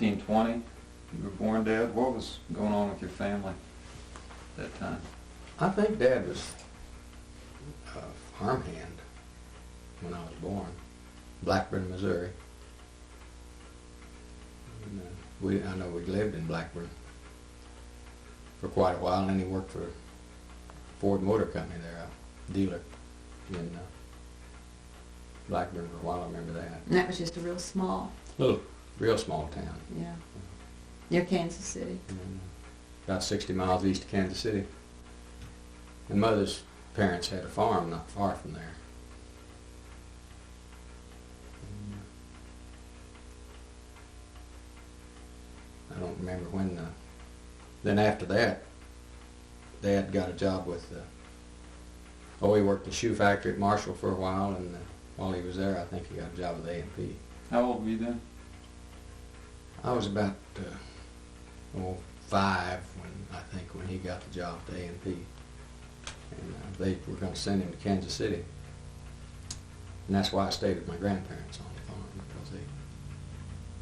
1920, you were born, Dad. What was going on with your family at that time? I think Dad was a farmhand when I was born, Blackburn, Missouri. And, I know we lived in Blackburn for quite a while, and then he worked for Ford Motor Company there, a dealer in Blackburn for a while. I remember that. And that was just a real small. Real small town. Yeah. Near Kansas City. About 60 miles east of Kansas City. And Mother's parents had a farm not far from there. I don't remember when. Then after that, Dad got a job with. He worked in the shoe factory at Marshall for a while, and while he was there, I think he got a job with A&P. How old were you then? I was about 5 when he got the job at A&P, and they were going to send him to Kansas City, and that's why I stayed with my grandparents on the farm, because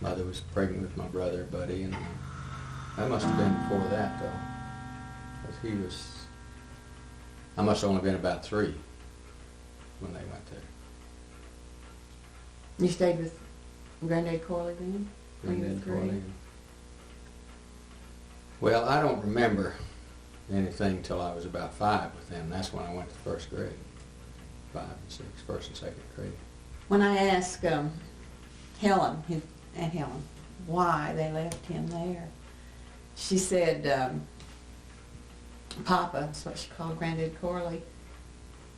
Mother was pregnant with my brother Buddy, and that must have been before that though, because I must have only been about 3 when they went there. You stayed with Granddad Corley then? Granddad Corley. Well, I don't remember anything till I was about 5 with them. That's when I went to first grade. 5 and 6, first and second grade. When I asked Helen, his Aunt Helen, why they left him there, she said Papa, that's what she called Granddad Corley,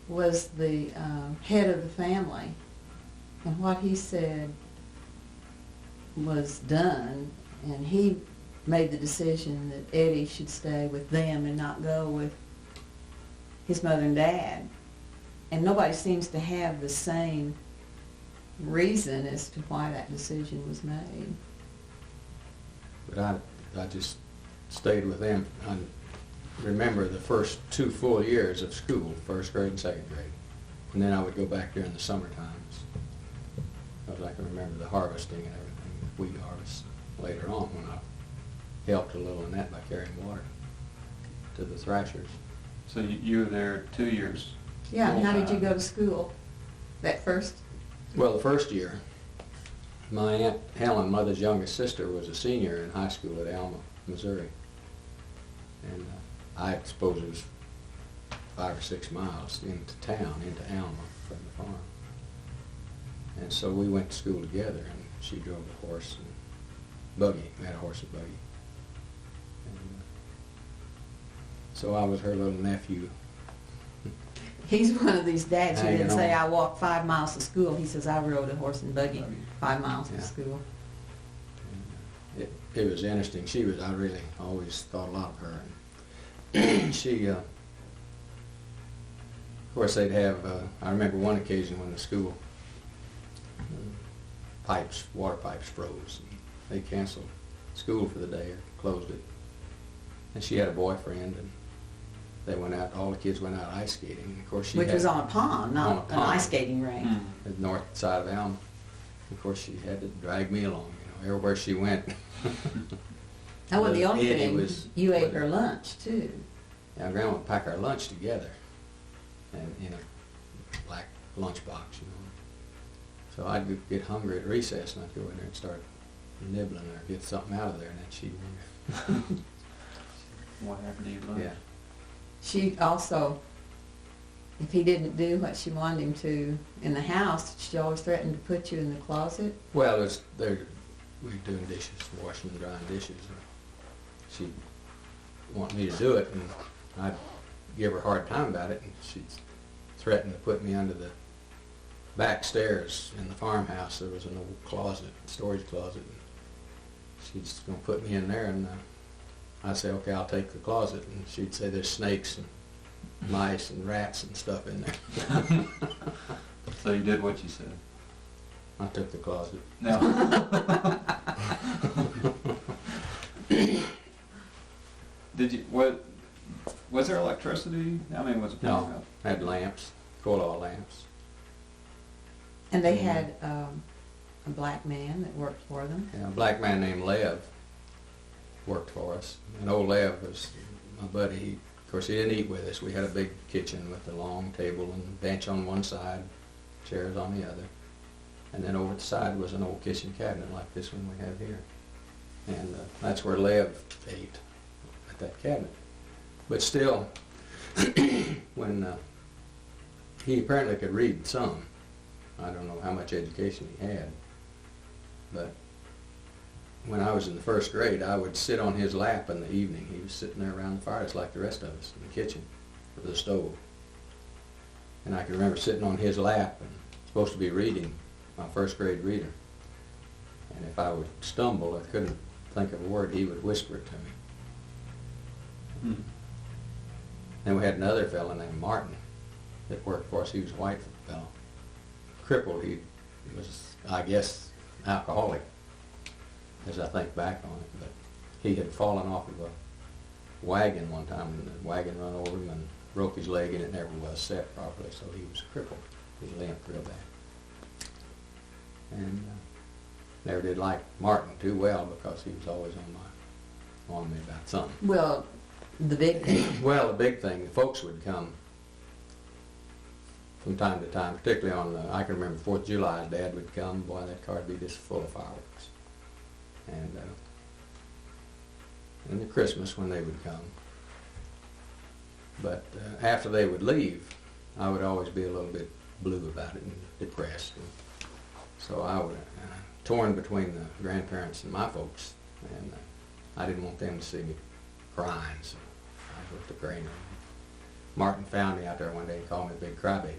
was the head of the family. And what he said was done, and he made the decision that Eddie should stay with them and not go with his mother and dad. And nobody seems to have the same reason as to why that decision was made. But I just stayed with them. I remember the first 2 full years of school, first grade and second grade. And then I would go back during the summer times. I can remember the harvesting and everything, the wheat harvest later on, when I helped a little in that by carrying water to the thrashers. So you were there 2 years? Yeah, and how did you go to school that first? Well, the first year, my Aunt Helen, Mother's youngest sister, was a senior in high school at Alma, Missouri. And I suppose it was 5 or 6 miles into town, into Alma from the farm. And so we went to school together, and she drove a horse and buggy. We had a horse and buggy. And so I was her little nephew. He's one of these dads who didn't say, on. I walked 5 miles to school. He says, I rode a horse and buggy 5 miles to school. It was interesting. I really always thought a lot of her. And she, of course, they'd have, I remember one occasion when the school water pipes froze. And they canceled school for the day or closed it. And she had a boyfriend, and they went out, all the kids went out ice skating. And of course Which was on a pond, not an ice skating rink. At the north side of Alma. Of course, she had to drag me along, everywhere she went. That wasn't the only Eddie thing. You ate her lunch, too. Yeah, Grandma would pack our lunch together, and in a black lunchbox, So I'd get hungry at recess, and I'd go in there and start nibbling or get something out of there, and then she'd wonder. What happened to you, lunch? Yeah. She also, if he didn't do what she wanted him to in the house, she always threatened to put you in the closet. Well, we were doing dishes, washing and drying dishes. And she'd want me to do it, and I'd give her a hard time about it, and she'd threaten to put me under the back stairs in the farmhouse. There was an old closet, storage closet. And she's going to put me in there, and I'd say, okay, I'll take the closet. And she'd say there's snakes and mice and rats and stuff in there. So you did what you said? I took the closet. No. Was there electricity? I mean, was it power? No, had lamps, coal oil lamps. And they had a black man that worked for them. Yeah, a black man named Lev worked for us. And old Lev was my buddy. Of course, he didn't eat with us. We had a big kitchen with a long table and bench on one side, chairs on the other. And then over the side was an old kitchen cabinet like this one we have here. And that's where Lev ate, at that cabinet. But still, when he apparently could read some. I don't know how much education he had. But when I was in the first grade, I would sit on his lap in the evening. He was sitting there around the fire just like the rest of us in the kitchen with the stove. And I can remember sitting on his lap and supposed to be reading, my first grade reader. And if I would stumble, I couldn't think of a word, he would whisper it to me. Then we had another fellow named Martin that worked for us. He was a white fellow. Crippled. He was, I guess, alcoholic, as I think back on it. But he had fallen off of a wagon one time, and the wagon run over him and broke his leg, and it never was set properly, so he was crippled. He limped real bad. And never did like Martin too well because he was always on me about something. Well, the big thing. Well, the big thing, the folks would come from time to time, particularly on, I can remember 4th of July, Dad would come, boy, that car would be just full of fireworks. And the Christmas when they would come. But after they would leave, I would always be a little bit blue about it and depressed. And so I would, torn between the grandparents and my folks, and I didn't want them to see me crying, so I went to praying. Martin found me out there one day and called me a big crybaby.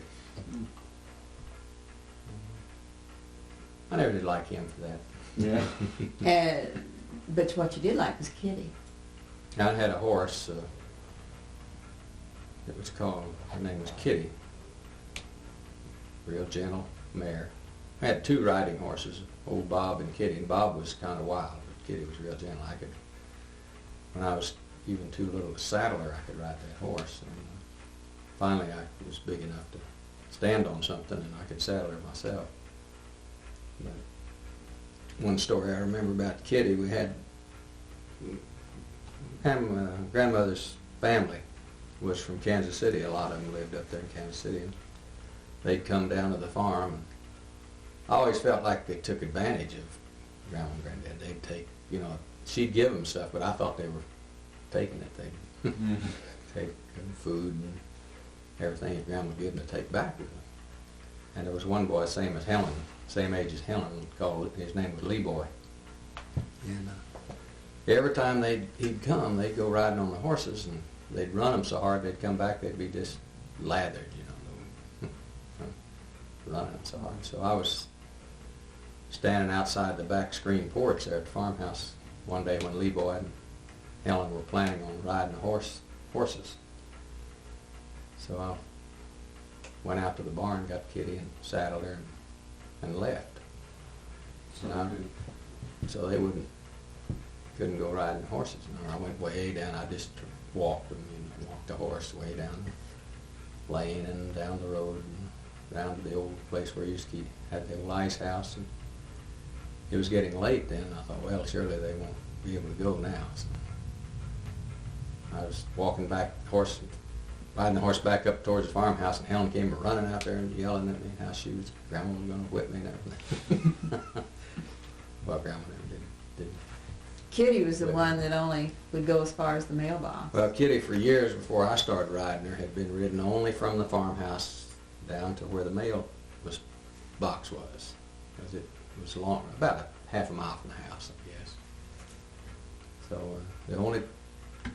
I never did like him for that. Yeah. But what you did like was Kitty. I had a horse. It was called, her name was Kitty. Real gentle mare. I had 2 riding horses, old Bob and Kitty. And Bob was kind of wild, but Kitty was real gentle. When I was even too little to saddle her, I could ride that horse. And finally, I was big enough to stand on something, and I could saddle her myself. But one story I remember about Kitty, we had grandmother's family was from Kansas City. A lot of them lived up there in Kansas City. And they'd come down to the farm. And I always felt like they took advantage of Grandma and Granddad. They'd take, she'd give them stuff, but I thought they were taking it. They'd take food and everything that Grandma would give them to take back with them. And there was one boy, same as Helen, same age as Helen, his name was Lee Boy. And every time he'd come, they'd go riding on the horses, and they'd run them so hard they'd come back, they'd be just lathered, running them so hard. So I was standing outside the back screen porch there at the farmhouse one day when Lee Boy and Helen were planning on riding the horses. So I went out to the barn, got Kitty and saddled her and left. So they couldn't go riding the horses. I went way down. I just walked them, walked the horse way down the lane and down the road and down to the old place where you used to had the old ice house. And it was getting late then. I thought, well, surely they won't be able to go now. So I was walking back, riding the horse back up towards the farmhouse, and Helen came running out there and yelling at me how Grandma was going to whip me and everything. Well, Grandma never did. Kitty was the one that only would go as far as the mailbox. Well, Kitty, for years before I started riding her, had been ridden only from the farmhouse down to where the mail box was, because it was long, about half a mile from the house, I guess. So the only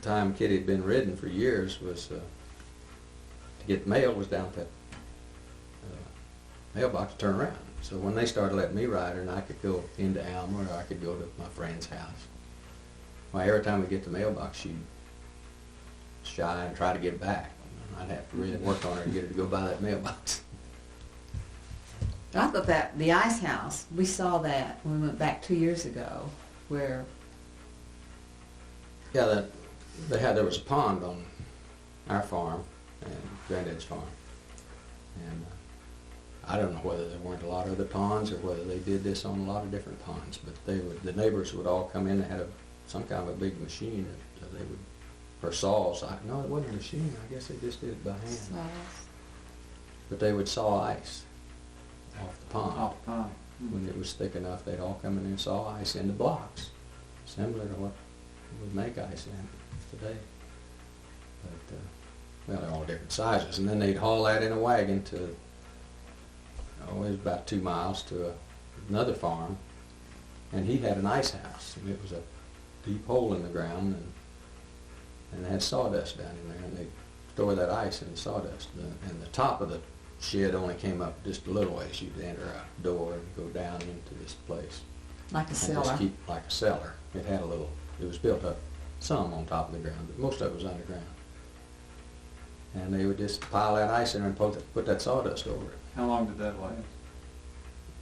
time Kitty had been ridden for years was to get the mail was down at that mailbox to turn around. So when they started letting me ride her, and I could go into Alma or I could go to my friend's house, well, every time we get the mailbox, she'd shy and try to get back. I'd have to really work on her to get her to go by that mailbox. I thought that the ice house, we saw that when we went back 2 years ago, where Yeah, there was a pond on our farm and Granddad's farm, and I don't know whether there weren't a lot of other ponds or whether they did this on a lot of different ponds, but the neighbors would all come in. They had some kind of a big machine that they would, or saws. No, it wasn't a machine. I guess they just did it by hand. Saws. But they would saw ice off the pond. Off the pond. When it was thick enough, they'd all come in and saw ice into blocks, similar to what we make ice in today. But, well, they're all different sizes. And then they'd haul that in a wagon to, it was about 2 miles to another farm. And he had an ice house. And it was a deep hole in the ground, and they had sawdust down in there. And they'd store that ice in the sawdust. And the top of the shed only came up just a little ways. You'd enter a door and go down into this place. Like a And cellar. just keep like a cellar. It had a little, it was built up some on top of the ground, but most of it was underground. And they would just pile that ice in there and put that sawdust over it. How long did that last?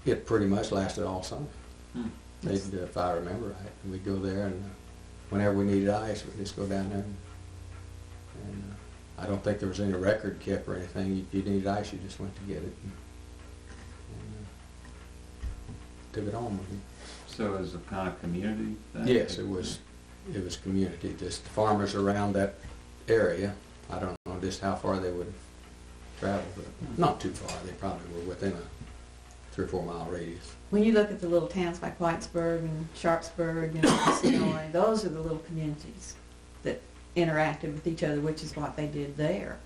It pretty much lasted all summer. Hmm. If I remember right. We'd go there, and whenever we needed ice, we'd just go down there. And I don't think there was any record kept or anything. If you needed ice, you just went to get it. And took it home with you. So it was a kind of community thing? Yes, it was community. Just the farmers around that area. I don't know just how far they would have traveled, but not too far. They probably were within a 3 or 4 mile radius. When you look at the little towns like Whitesburg and Sharpsburg and Sonoy, those are the little communities that interacted with each other, which is what they did there.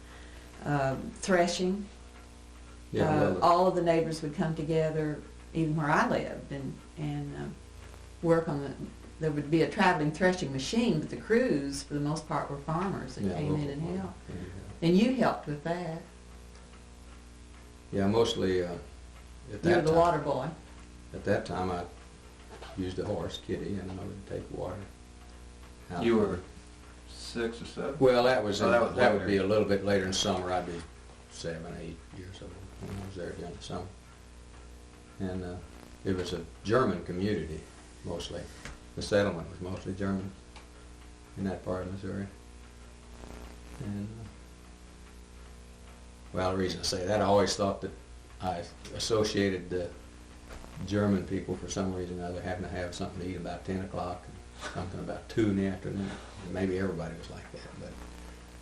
Threshing, all of the neighbors would come together, even where I lived, and work on the. There would be a traveling threshing machine, but the crews, for the most part, were farmers that came in and helped. And you helped with that. Yeah, mostly at that You were the time. water boy. At that time, I used a horse, Kitty, and I would take water. out. You were 6 or 7? Well, that was Oh, that was that would later. be a little bit later in summer. I'd be 7, 8 years old when I was there during the summer. And it was a German community, mostly. The settlement was mostly German in that part of Missouri. And well, the reason I say that, I always thought that I associated the German people for some reason or other having to have something to eat about 10 o'clock and something about 2 in the afternoon. And maybe everybody was like that, but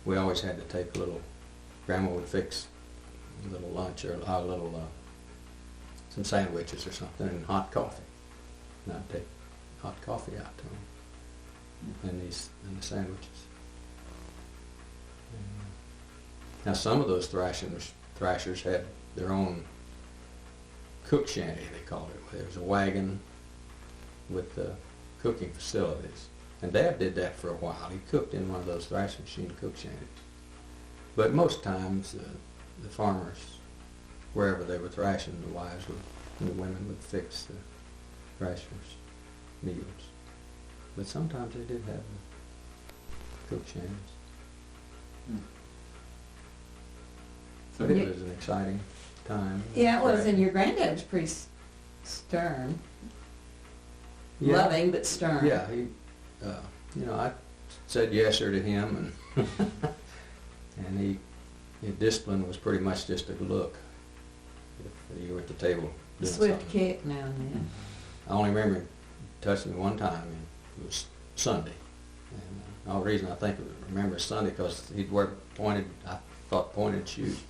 we always had to take a little, Grandma would fix a little lunch or a little, some sandwiches or something and hot coffee. And I'd take hot coffee out to them and the sandwiches. Now some of those thrashers had their own cook shanty, they called it. There was a wagon with cooking facilities. And Dad did that for a while. He cooked in one of those thrashing machine cook shanties. But most times the farmers, wherever they were thrashing, the wives and the women would fix the thrashers' meals. But sometimes they did have the cook shanties. Hmm. But it was an exciting time. Yeah, it was, and your granddad was pretty stern. Yeah. Loving, but stern. Yeah, he, I said yes sir to him, and and his discipline was pretty much just a look. If you were at the table A doing swift something. kick now and then. I only remember him touching me one time, and it was Sunday. And the only reason I remember Sunday because he'd wear pointed shoes.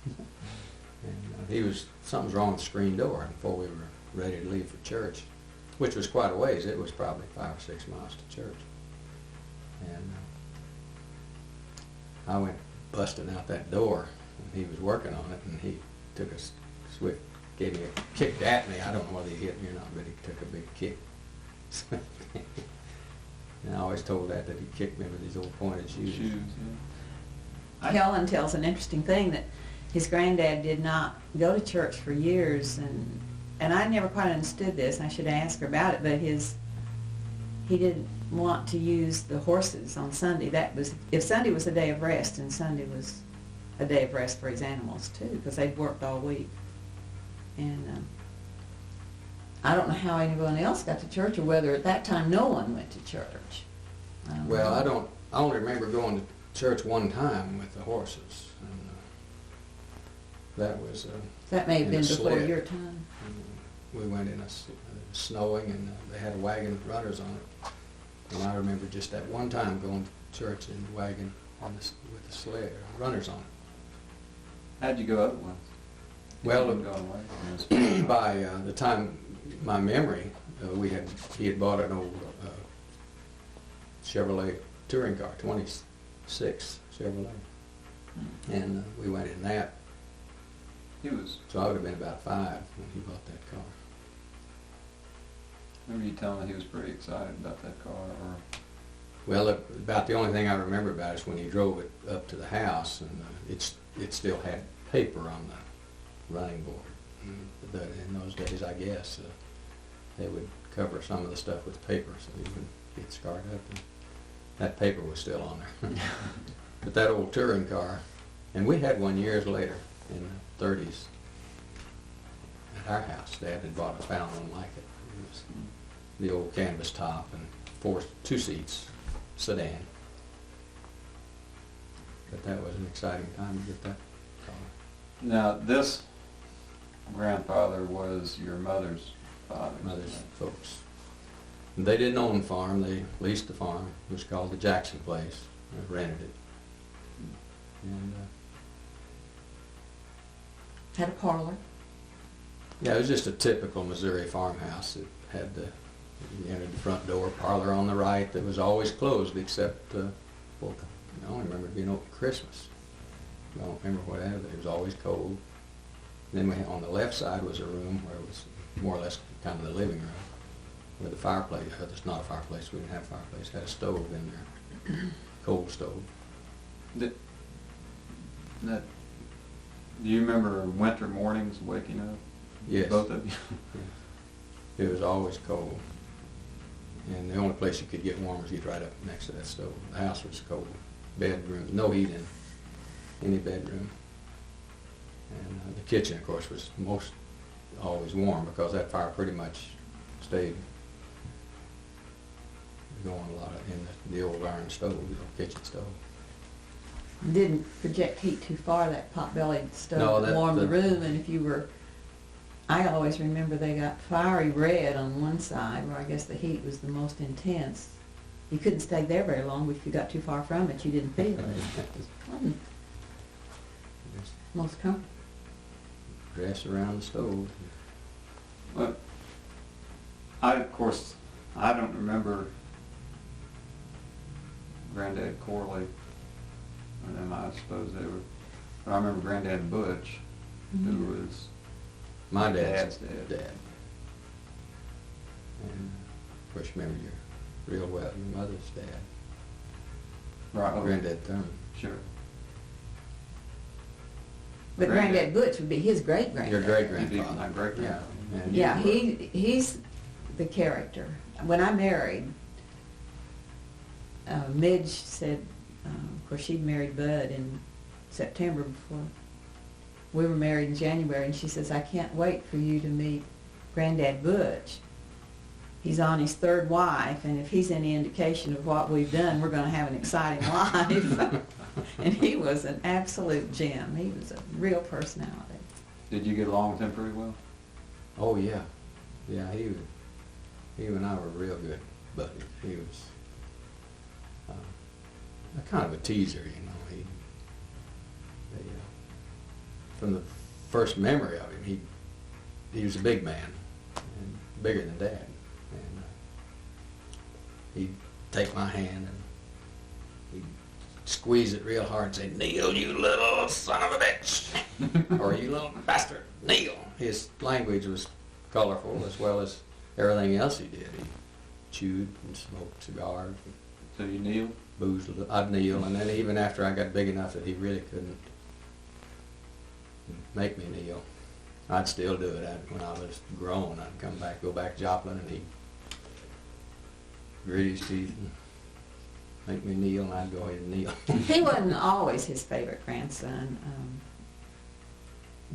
And something's wrong with the screen door before we were ready to leave for church, which was quite a ways. It was probably 5 or 6 miles to church. And I went busting out that door, and he was working on it, and he took a swift, gave me a kick at me. I don't know whether he hit me or not, but he took a big kick. And I always told that he kicked me with these old pointed shoes. Helen tells an interesting thing that his granddad did not go to church for years, and I never quite understood this. I should ask her about it, but he didn't want to use the horses on Sunday. If Sunday was a day of rest, and Sunday was a day of rest for his animals too, because they'd worked all week. And I don't know how anyone else got to church, or whether at that time no one went to church. Well, know. I only remember going to church one time with the horses. That was, That may have In been a before sled. your time. we went in snowing, and they had a wagon with runners on it. And I remember just that one time going to church in the wagon with the sled, runners on it. How'd you go otherwise? Well, You didn't go away. by the time, my memory, he had bought an old Chevrolet touring car, 26 Chevrolet, and we went in that. He was, So I would have been about 5 when he bought that car. remember you telling me he was pretty excited about that car, or? Well, about the only thing I remember about it is when he drove it up to the house, and it still had paper on the running board. But in those days, I guess, they would cover some of the stuff with paper so he wouldn't get scarred up. And that paper was still on there. But that old touring car, and we had one years later in the 30s at our house. Dad had found one like it. It was the old canvas top and 2 seats sedan. But that was an exciting time to get that car. Now, this grandfather was your mother's father. Mother's folks. And they didn't own the farm, they leased the farm. It was called the Jackson Place. They rented it. And Had a parlor. yeah, it was just a typical Missouri farmhouse. It had you entered the front door, parlor on the right that was always closed except, I only remember it being open Christmas. I don't remember what happened, it was always cold. Then on the left side was a room where it was more or less kind of the living room, with a fireplace. It's not a fireplace, we didn't have a fireplace, had a stove in there, cold stove. Do you remember winter mornings waking up? Yes. Both of you? It was always cold. And the only place you could get warm was you'd right up next to that stove. The house was cold. Bedrooms, no heat in any bedroom. And the kitchen, of course, was most always warm because that fire pretty much stayed going a lot in the old iron stove, the old kitchen stove. Didn't project heat too far, that pot-bellied No, stove that- warmed the that- room, and if you were, I always remember they got fiery red on one side, where I guess the heat was the most intense. You couldn't stay there very long, but if you got too far from it, you didn't feel it. Wasn't most comfortable. Dress around the stove. Well, of course, I don't remember Granddad Corley, and then I suppose they were, but I remember Granddad Butch, who was My Dad's dad's dad. dad. And of course, you remember real well your mother's dad, Right, okay. Granddad Thurman. Sure. But Granddad Butch would be his great-granddad. Your great He'd be grandfather. my great-grandfather. Yeah. And Yeah, you were- he's the character. When I married, Midge said, of course she'd married Bud in September before. We were married in January, and she says, I can't wait for you to meet Granddad Butch. He's on his 3rd wife, and if he's any indication of what we've done, we're going to have an exciting life. And he was an absolute gem. He was a real personality. Did you get along with him pretty well? Oh yeah, yeah. He and I were real good buddies. He was a kind of a teaser, you know. From the first memory of him, he was a big man, and bigger than Dad. And he'd take my hand and he'd squeeze it real hard and say, "Neil, you little son of a bitch," or "You little bastard, Neil." His language was colorful as well as everything else he did. He chewed and smoked cigars, So you kneel? boozed a little. I'd kneel, and then even after I got big enough that he really couldn't make me kneel, I'd still do it. When I was grown, I'd go back Joplin, and he'd grit his teeth and make me kneel, and I'd go ahead and kneel. He wasn't always his favorite grandson.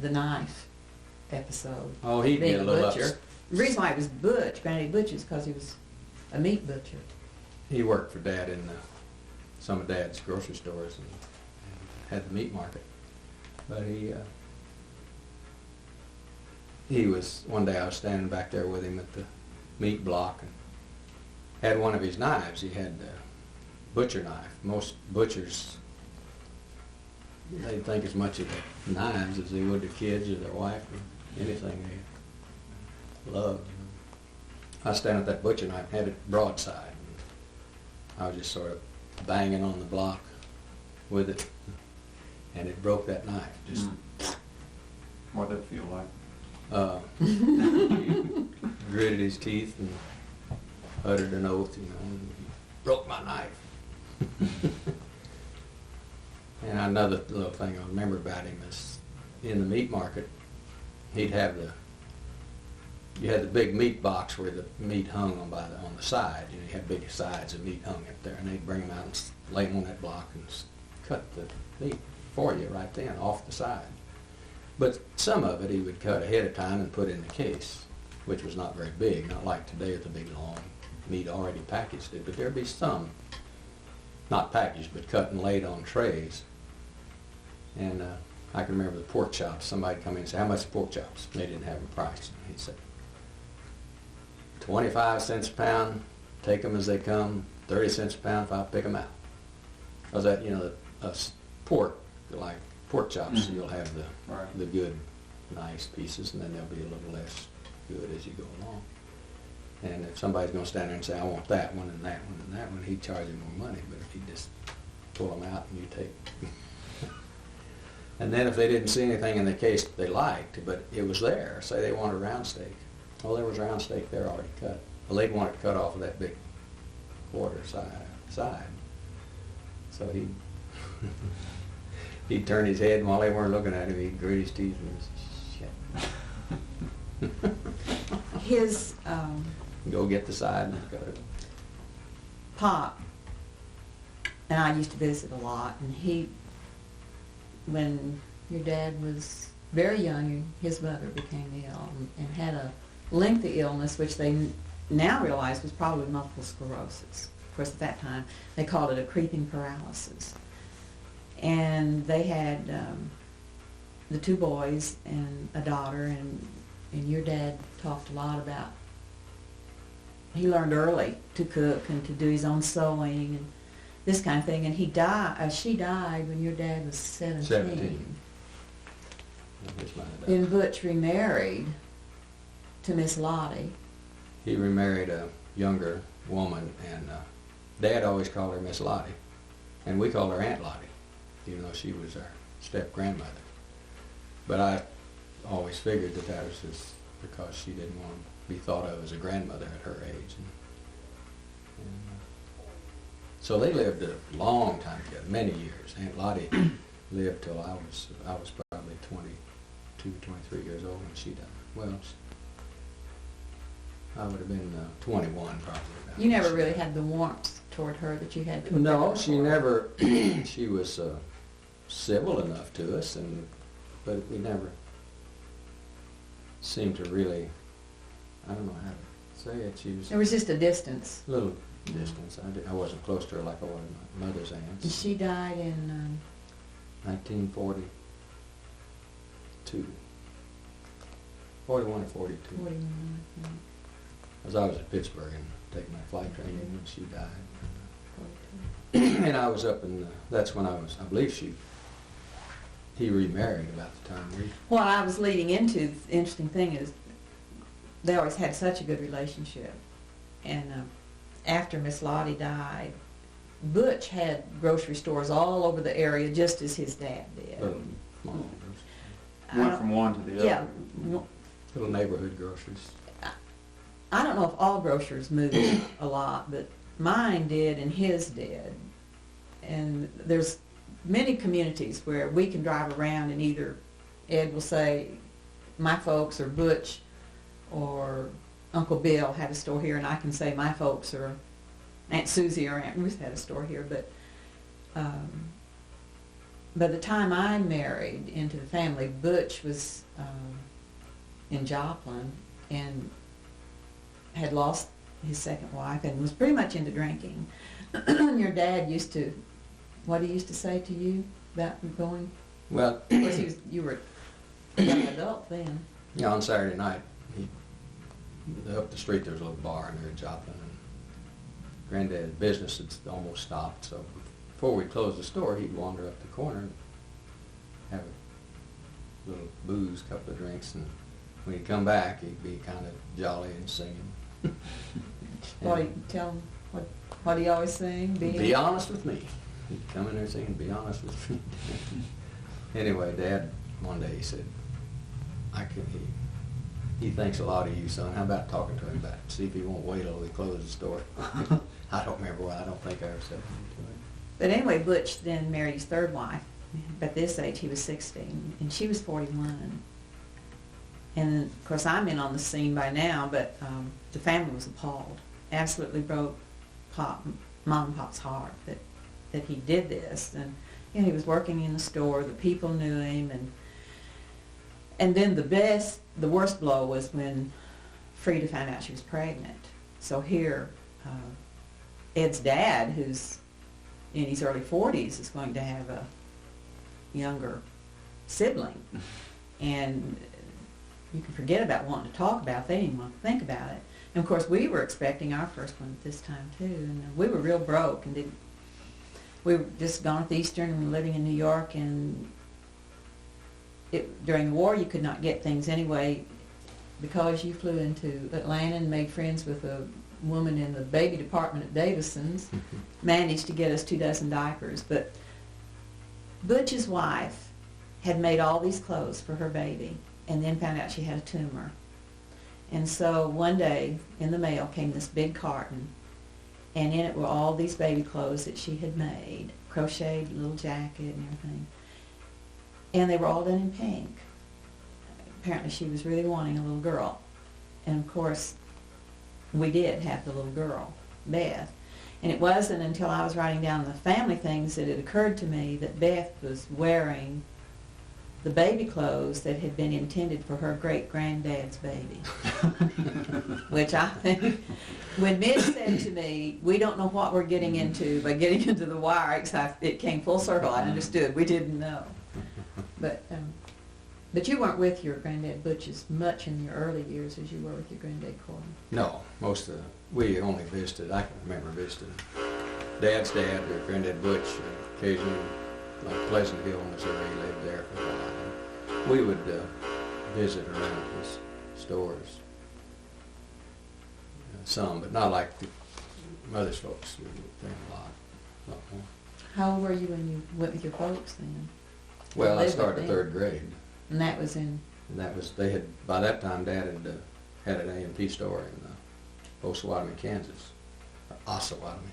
The knife episode. Oh, he'd being get a little butcher. upset. The reason why he was Butch, Granddad Butch, is because he was a meat butcher. He worked for Dad in some of Dad's grocery stores and had the meat market. But one day I was standing back there with him at the meat block and had one of his knives. He had a butcher knife. Most butchers, they think as much of the knives as they would the kids or their wife or anything they love. I was standing at that butcher knife and had it broadside. I was just sort of banging on the block with it, and it broke that knife. Just What'd that feel like? he gritted his teeth and uttered an oath, and broke my knife. And another little thing I remember about him is in the meat market, he'd have you had the big meat box where the meat hung on the side. You had big sides of meat hung up there, and they'd bring them out and lay them on that block and cut the meat for you right then off the side. But some of it he would cut ahead of time and put in the case, which was not very big, not like today with the big long meat already packaged it. But there'd be some, not packaged, but cut and laid on trays. And I can remember the pork chops. Somebody'd come in and say, "How much are pork chops?" They didn't have a price. And he'd say, 25 cents a pound, take them as they come, 30 cents a pound if I pick them out. Because that, pork, like pork chops, you'll have the good, nice pieces, and then they'll be a little less good as you go along. And if somebody's going to stand there and say, "I want that one and that one and that one," he'd charge you more money. But if you just pull them out and you take and then if they didn't see anything in the case that they liked, but it was there, say they wanted round steak. Well, there was round steak there already cut. Well, they'd want it cut off of that big quarter side. So he'd turn his head, and while they weren't looking at him, he'd grit his teeth and shit. His Go get the side and cut it. Pop and I used to visit a lot, and when your dad was very young, his mother became ill and had a lengthy illness, which they now realize was probably multiple sclerosis. Of course, at that time, they called it a creeping paralysis. And they had the two boys and a daughter, and your dad talked a lot about, he learned early to cook and to do his own sewing and this kind of thing. And she died when your dad was 17. Then Butch remarried to Miss Lottie. He remarried a younger woman, and Dad always called her Miss Lottie, and we called her Aunt Lottie, even though she was our step-grandmother. But I always figured that was just because she didn't want to be thought of as a grandmother at her age. So they lived a long time together, many years. Aunt Lottie lived till I was probably 22, 23 years old when she died. Well, I would have been 21 probably. You never really had the warmth toward her that you had to. No, she never. She was civil enough to us, but we never seemed to really. I don't know how to say it. She was. There was just a distance. A little distance. I wasn't close to her like I was my mother's aunts. She died in 1942. 41 or 42. 41. As I was at Pittsburgh and taking my flight training when she died. 42. And I was up in, that's when I believe he remarried about the time we. What I was leading into, the interesting thing is, they always had such a good relationship. And after Miss Lottie died, Butch had grocery stores all over the area, just as his dad did. Little small Went from one to the yeah, other. little neighborhood groceries. I don't know if all grocers moved a lot, but mine did and his did. And there's many communities where we can drive around and either Ed will say, my folks or Butch or Uncle Bill had a store here, and I can say my folks or Aunt Susie or Aunt Ruth had a store here. But by the time I married into the family, Butch was in Joplin and had lost his second wife and was pretty much into drinking. Your dad used to, what he used to say to you about going? Well, Of course, you were a young adult then. Yeah, on Saturday night, up the street there's a little bar in there, Joplin, and Granddad's business had almost stopped, so before we closed the store, he'd wander up the corner and have a little booze, couple of drinks, and when he'd come back, he'd be kind of jolly and singing. What do you tell him? What do you always sing? Be honest with me. He'd come in there singing, be honest with me. Anyway, Dad, one day he said, he thinks a lot of you, son. How about talking to him about it? See if he won't wait till we close the store. I don't remember why. I don't think I ever said anything to him. But anyway, Butch then married his third wife. At this age, he was 16, and she was 41. And of course, I'm in on the scene by now, but the family was appalled. Absolutely broke Mom and Pop's heart that he did this. And you know, he was working in the store. The people knew him, and then the worst blow was when Frida found out she was pregnant. So here, Ed's dad, who's in his early 40s, is going to have a younger sibling. And you can forget about wanting to talk about it. They didn't even want to think about it. And of course, we were expecting our first one at this time too. And we were real broke, and we were just gone with Eastern and living in New York. And during the war, you could not get things anyway, because you flew into Atlanta and made friends with a woman in the baby department at Davison's, managed to get us 24 diapers. But Butch's wife had made all these clothes for her baby, and then found out she had a tumor. And so one day in the mail came this big carton, and in it were all these baby clothes that she had made, crocheted little jacket and everything. And they were all done in pink. Apparently she was really wanting a little girl. And of course, we did have the little girl, Beth. And it wasn't until I was writing down the family things that it occurred to me that Beth was wearing the baby clothes that had been intended for her great-granddad's baby. Which I think, when Mitch said to me, we don't know what we're getting into by getting into the wire, it came full circle. I understood. We didn't know. But you weren't with your granddad Butch as much in your early years as you were with your granddad Corbin. No, we only visited. I can remember visiting Dad's dad, or Granddad Butch, occasionally, like Pleasant Hill, Missouri. He lived there for a while. We would visit around his stores, some, but not like the mother's folks. We were there a lot more. How old were you when you went with your folks then? Well, I started third grade. And that was in? And that was, by that time, Dad had an A&P store in Osawatomie, Kansas. Or Osawatomie.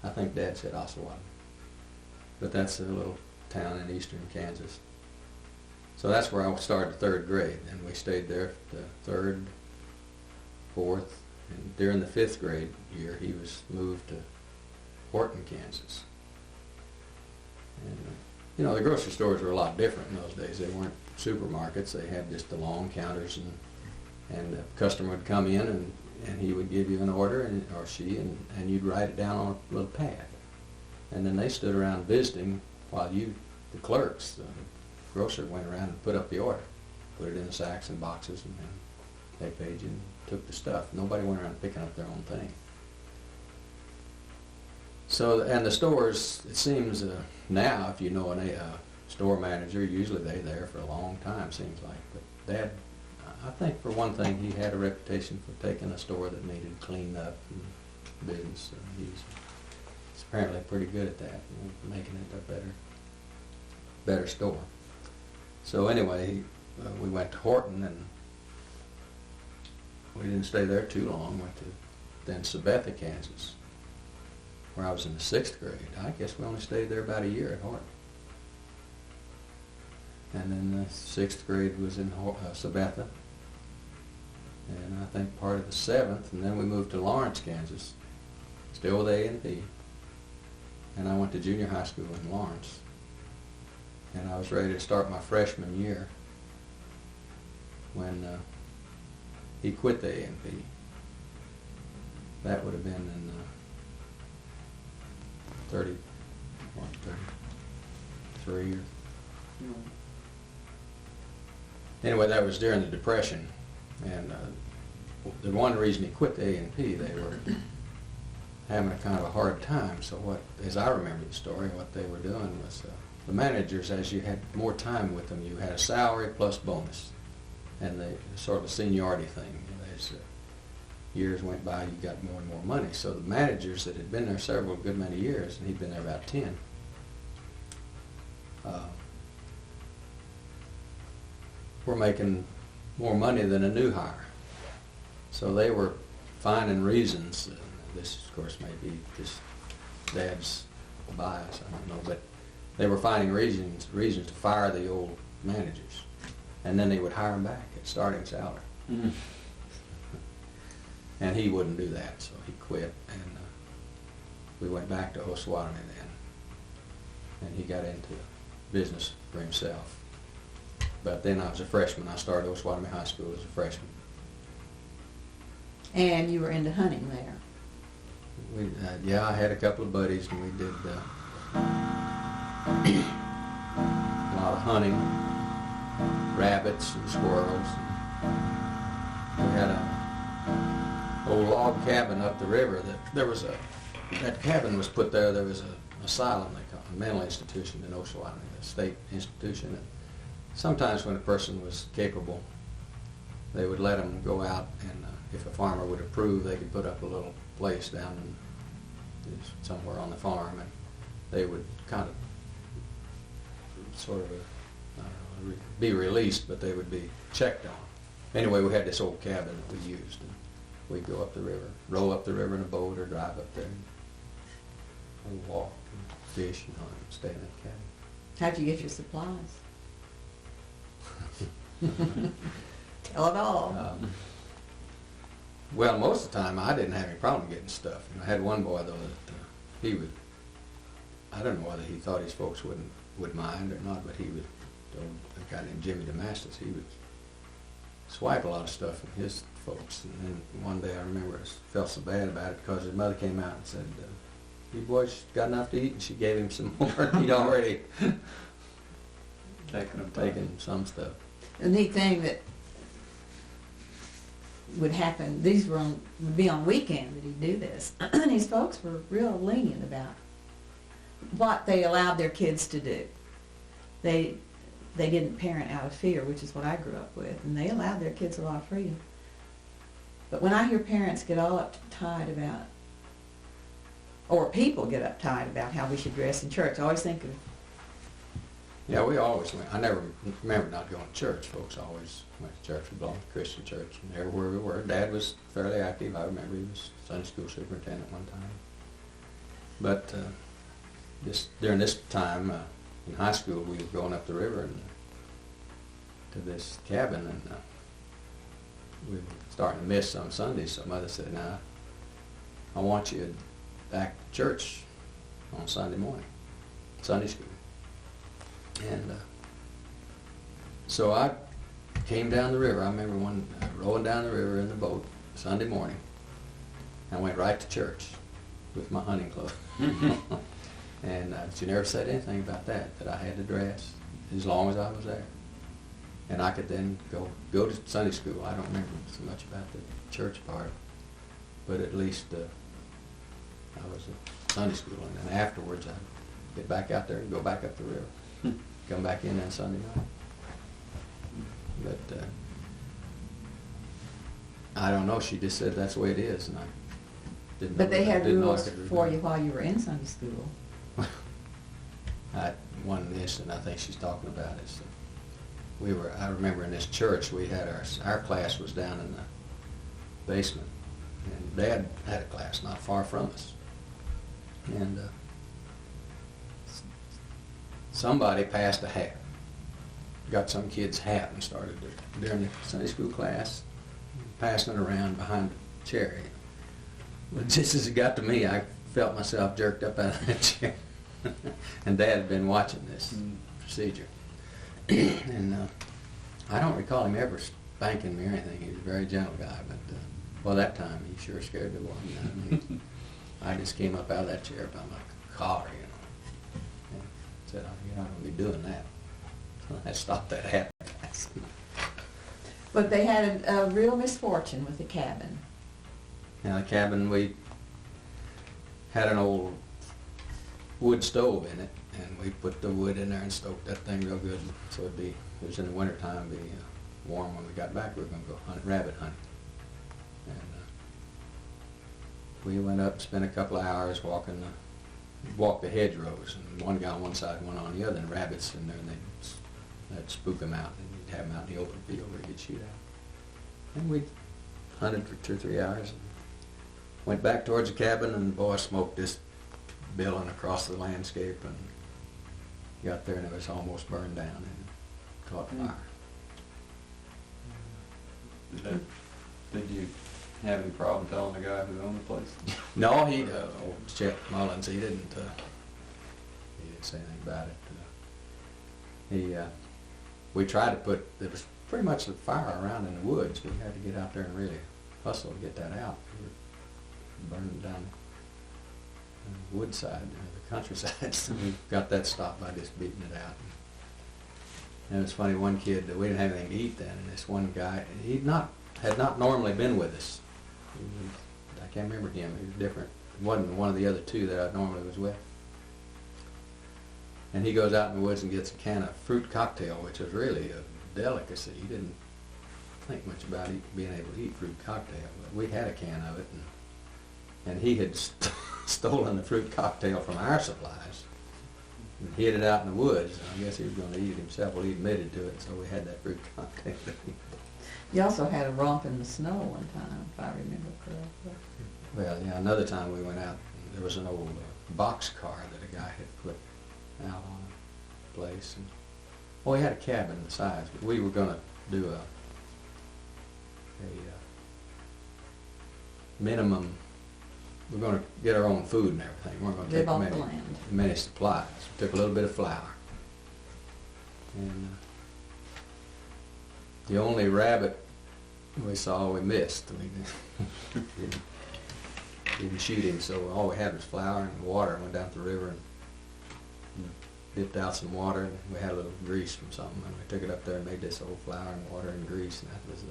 I think Dad said Osawatomie. But that's a little town in eastern Kansas. So that's where I started third grade, and we stayed there the third, fourth, and during the fifth grade year, he was moved to Horton, Kansas. And, you know, the grocery stores were a lot different in those days. They weren't supermarkets. They had just the long counters, and the customer would come in, and he would give you an order, or she, and you'd write it down on a little pad. And then they stood around visiting while the clerks, the grocer, went around and put up the order, put it in the sacks and boxes, and then they paid you and took the stuff. Nobody went around picking up their own thing. So, and the stores, it seems now, if you know a store manager, usually they're there for a long time, seems like. But Dad, I think for one thing, he had a reputation for taking a store that needed cleaned up and business. He's apparently pretty good at that, making it a better store. So anyway, we went to Horton, and we didn't stay there too long. Went to then Sabetha, Kansas, where I was in the 6th grade. I guess we only stayed there about a year at Horton. And then the 6th grade was in Sabetha, and I think part of the 7th, and then we moved to Lawrence, Kansas, still with A&P. And I went to junior high school in Lawrence. And I was ready to start my freshman year when he quit the A&P. That would have been in 33 or Anyway, that was during the Depression, and the one reason he quit the A&P, they were having a kind of a hard time. So what, as I remember the story, what they were doing was the managers, as you had more time with them, you had a salary plus bonus, and the sort of a seniority thing. You know, as years went by, you got more and more money. So the managers that had been there several good many years, and he'd been there about 10, were making more money than a new hire. So they were finding reasons. This, of course, may be just Dad's bias, I don't know, but they were finding reasons to fire the old managers, and then they would hire them back at starting salary. Mm-hmm. And he wouldn't do that, so he quit, and we went back to Osawatomie then, and he got into business for himself. But then I was a freshman. I started Osawatomie High School as a freshman. And you were into hunting there. Yeah, I had a couple of buddies, and we did a lot of hunting, rabbits and squirrels. We had a old log cabin up the river. That cabin was put there. There was an asylum, they call it, a mental institution in Osawatomie, a state institution. And sometimes when a person was capable, they would let them go out, and if a farmer would approve, they could put up a little place down somewhere on the farm, and they would kind of sort of be released, but they would be checked on. Anyway, we had this old cabin that we used, and we'd go up the river, row up the river in a boat, or drive up there and walk and fish and hunt and stay in that cabin. How'd you get your supplies? Tell it all. Well, most of the time I didn't have any problem getting stuff. I had one boy though that he would. I don't know whether he thought his folks would mind or not, but he would. A guy named Jimmy DeMastis, he would swipe a lot of stuff from his folks. And then one day I remember I felt so bad about it because his mother came out and said, "You boys got enough to eat?" And she gave him some more. He'd already taken some stuff. The neat thing that would happen, would be on weekend that he'd do this. And his folks were real lenient about what they allowed their kids to do. They didn't parent out of fear, which is what I grew up with, and they allowed their kids a lot of freedom. But when I hear parents get all uptight about, or people get uptight about how we should dress in church, I always think of... Yeah, we always went. I never remember not going to church. Folks always went to church. We belonged to a Christian church, and everywhere we were. Dad was fairly active. I remember he was Sunday school superintendent one time. But during this time in high school, we were going up the river and to this cabin, and we were starting to miss some Sundays. So Mother said, "Now, I want you back to church on Sunday morning, Sunday school." And so I came down the river. I remember rolling down the river in the boat Sunday morning. I went right to church with my hunting clothes. And she never said anything about that I had to dress as long as I was there. And I could then go to Sunday school. I don't remember so much about the church part, but at least I was at Sunday school. And then afterwards I'd get back out there and go back up the river. Come back in on Sunday night. But I don't know, she just said that's the way it is, and I didn't know. But they had didn't know I rules could for rebel. you while you were in Sunday school. One incident I think she's talking about is I remember in this church we had our class was down in the basement, and Dad had a class not far from us. And somebody passed a hat, got some kid's hat and started during the Sunday school class, passing it around behind the chair. But just as it got to me, I felt myself jerked up out of that chair. And Dad had been watching this procedure. And I don't recall him ever spanking me or anything. He was a very gentle guy, but well, that time he sure scared the boy. You know what I mean? I just came up out of that chair by my collar, and said, "You're not going to be doing that." I stopped that hat. But they had a real misfortune with the cabin. Now the cabin, we had an old wood stove in it, and we put the wood in there and stoked that thing real good. So it was in the wintertime, be warm when we got back. We were going to go rabbit hunting. And we went up and spent a couple of hours walked the hedgerows, and one guy on one side, one on the other, and rabbits in there, and they'd spook them out, and you'd have them out in the open field where you could shoot at. And we hunted for 2 or 3 hours, and went back towards the cabin, and boy, smoke just billowing across the landscape, and got there and it was almost burned down and caught fire. Did you have any problem telling the guy who owned the place? No, old Chet Mullins, he didn't say anything about it. We tried to there was pretty much a fire around in the woods. We had to get out there and really hustle to get that out. We were burning down the wood side, the countryside. So we got that stopped by just beating it out. And it was funny, one kid, we didn't have anything to eat then, and this one guy, had not normally been with us. I can't remember him, he was different. He wasn't one of the other two that I normally was with. And he goes out in the woods and gets a can of fruit cocktail, which was really a delicacy. He didn't think much about being able to eat fruit cocktail, but we had a can of it, and he had stolen the fruit cocktail from our supplies and hid it out in the woods. I guess he was going to eat it himself. Well, he admitted to it, so we had that fruit cocktail. You also had a romp in the snow one time, if I remember correctly. Well, yeah, another time we went out, there was an old box car that a guy had put out on a place. And, well, we had a cabin the size, but we were going to do a minimum. We're going to get our own food and everything. We're going to Live take off the land. many supplies. We took a little bit of flour. And the only rabbit we saw, we missed. I mean, didn't shoot him, so all we had was flour and water. Went down to the river and dipped out some water, and we had a little grease from something, and we took it up there and made this old flour and water and grease, and that was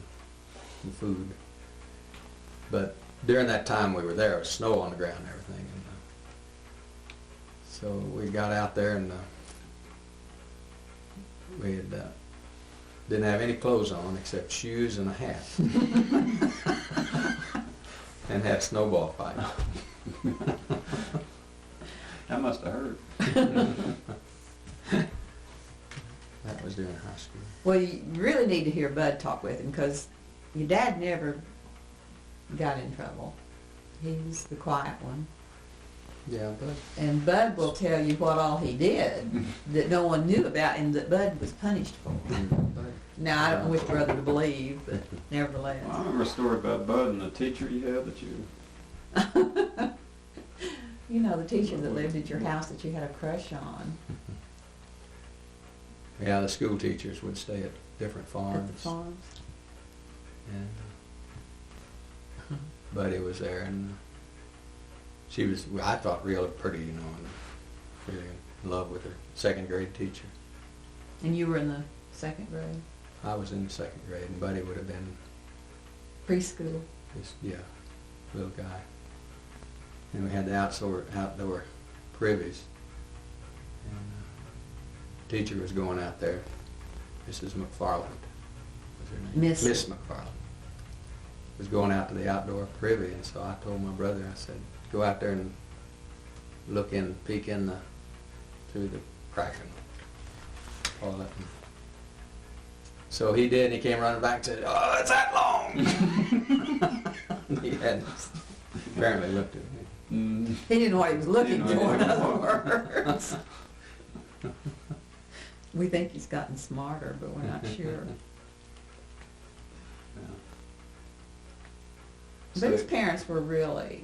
the food. But during that time we were there, there was snow on the ground and everything, and so we got out there, and we didn't have any clothes on except shoes and a hat, and had a snowball fight. That must have hurt. That was during high school. Well, you really need to hear Bud talk with him, because your dad never got in trouble. He was the quiet one. Yeah, but And Bud will tell you what all he did that no one knew about and that Bud was punished for. Now, I don't know which brother to believe, but nevertheless. Well, I remember a story about Bud and the teacher you had that you... You know, the teacher that lived at your house that you had a crush on yeah, the school teachers would stay at different farms. at the farms. And Buddy was there, and she was, I thought, real pretty, you know, and really in love with her second grade teacher. And you were in the second grade? I was in the second grade, and Buddy would have been Preschool. this, yeah, little guy. And we had the outdoor privies. And the teacher was going out there, Mrs. McFarland was her name. Miss McFarland was going out to the outdoor privy, and so I told my brother, I said, go out there and peek in through the crack and all that. So he did, and he came running back and said, oh, it's that long! He hadn't apparently looked at me. He didn't know what he was looking He didn't know for, in what he other was words. We think he's gotten smarter, but we're not sure. Yeah. But his parents were really...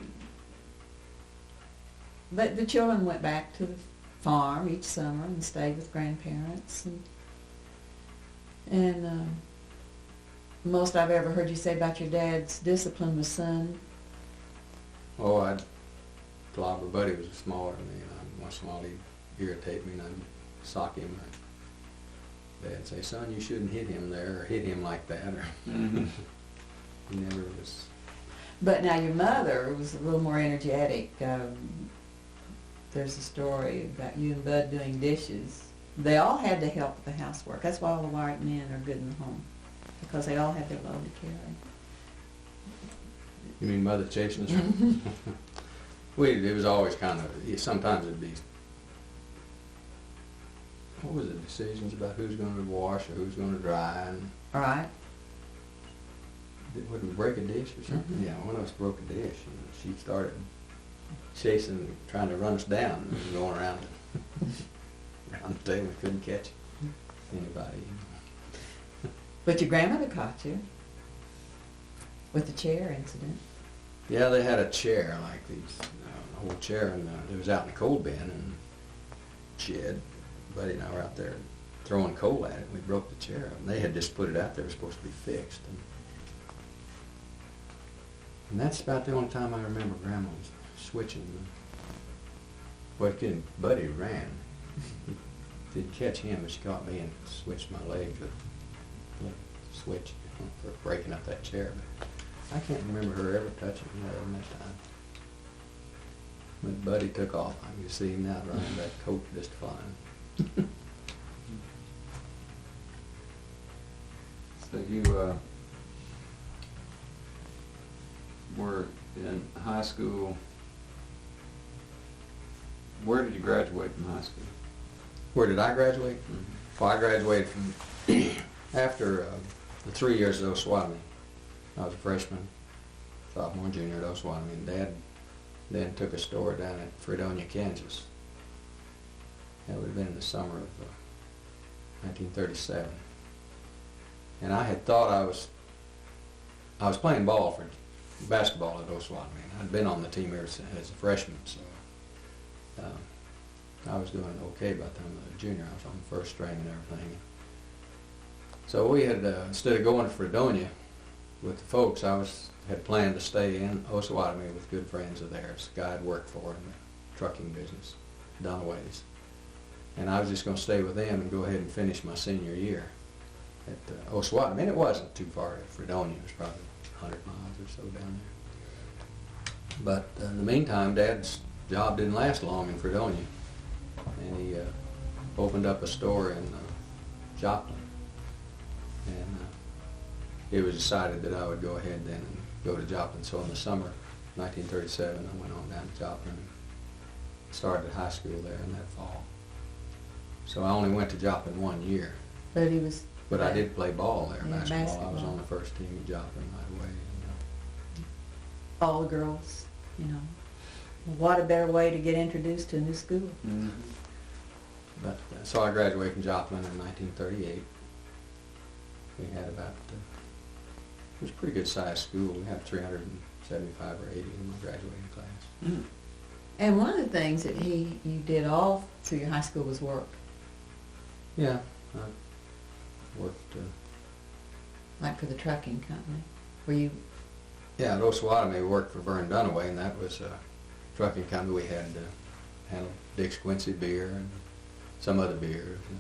But the children went back to the farm each summer and stayed with grandparents. And most I've ever heard you say about your dad's discipline was son. Oh, I'd clobber Buddy was smaller than me, and once in a while he'd irritate me, and I'd sock him. Dad'd say, son, you shouldn't hit him there, or hit him like that, or Mhm. he never was. But now your mother was a little more energetic. There's a story about you and Bud doing dishes. They all had to help with the housework. That's why all the white men are good in the home, because they all had their load to carry. You mean Mother chasing us around? It was always kind of, sometimes it'd be, what was it, decisions about who's going to wash or who's going to dry, and All right. would we break a dish or something? Mhm. Yeah, one of us broke a dish, and she started chasing, trying to run us down, and we were going around the table. We couldn't catch anybody. But your grandmother caught you with the chair incident. Yeah, they had a chair like these, a whole chair, and it was out in the coal bin, and Buddy and I were out there throwing coal at it, and we broke the chair up. And they had just put it out there, it was supposed to be fixed. And that's about the only time I remember Grandma was switching. Buddy ran. Didn't catch him, but she caught me and switched my leg with the switch for breaking up that chair. But I can't remember her ever touching me other than that time. When Buddy took off, I could see him now running that coat just flying. So you were in high school. Where did you graduate from high school? Where did I graduate? Mhm. Well, I graduated from after the 3 years at Osawatomie. I was a freshman, sophomore, junior at Osawatomie, and Dad then took a store down at Fredonia, Kansas. That would have been in the summer of 1937. And I had thought I was playing ball for basketball at Osawatomie. I'd been on the team here as a freshman, so I was doing okay by the time I was a junior. I was on the first string and everything. So we had, instead of going to Fredonia with the folks, had planned to stay in Osawatomie with good friends of theirs. A guy I'd worked for in the trucking business, Dunaway's. And I was just going to stay with them and go ahead and finish my senior year at Osawatomie. And it wasn't too far to Fredonia. It was probably 100 miles or so down there. But in the meantime, Dad's job didn't last long in Fredonia. And he opened up a store in Joplin. And it was decided that I would go ahead then and go to Joplin. So in the summer of 1937, I went on down to Joplin and started high school there in that fall. So I only went to Joplin 1 year. But he was. But I did play ball there, Yeah, basketball. I was basketball. on the first team at Joplin right away. All the girls, you know. What a better way to get introduced to a new school. Mhm. But so I graduated from Joplin in 1938. We had about, it was a pretty good sized school. We had 375 or 80 in my graduating class. Mhm. And one of the things that you did all through your high school was work, Yeah, I worked, like for the trucking company. Were you? yeah, at Osawatomie we worked for Vern Dunaway, and that was a trucking company. We had handled Dick's Quincy beer and some other beers. And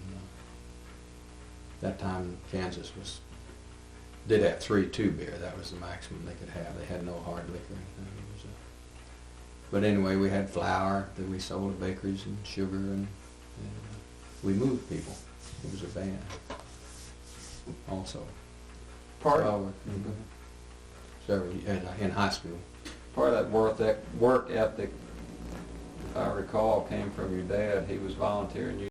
that time Kansas did have 3-2 beer. That was the maximum they could have. They had no hard liquor or anything. But anyway, we had flour that we sold at bakeries and sugar, and we moved people. It was a band also. Part So I of worked several years in high school. Part of that work ethic, if I recall, came from your dad. He was volunteering you